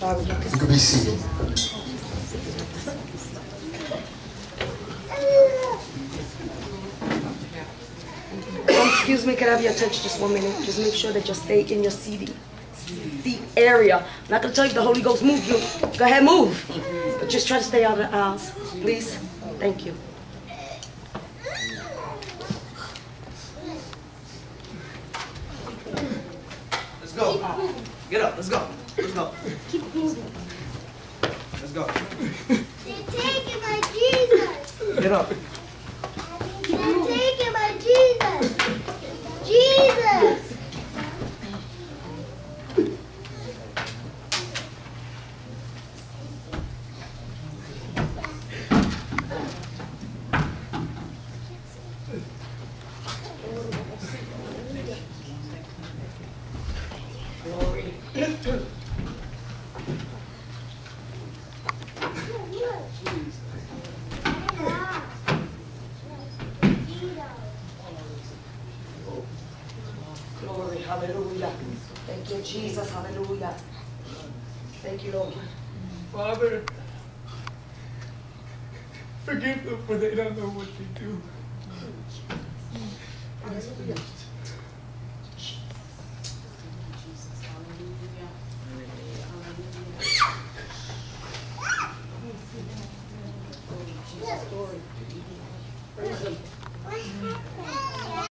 You can be seated. Excuse me, can I have your attention just 1 minute? Just make sure that you stay in your seat area. I'm not going to tell you if the Holy Ghost move you. Go ahead, move. But just try to stay out of the aisles, please. Thank you. Let's go. Get up. Let's go. Let's go. Keep moving. Let's go. They're taking my Jesus. Get up. They're taking my Jesus. Jesus. Glory. Glory, hallelujah. Thank you, Jesus, hallelujah. Thank you, Lord. Father, forgive them for they don't know what they do. Hallelujah.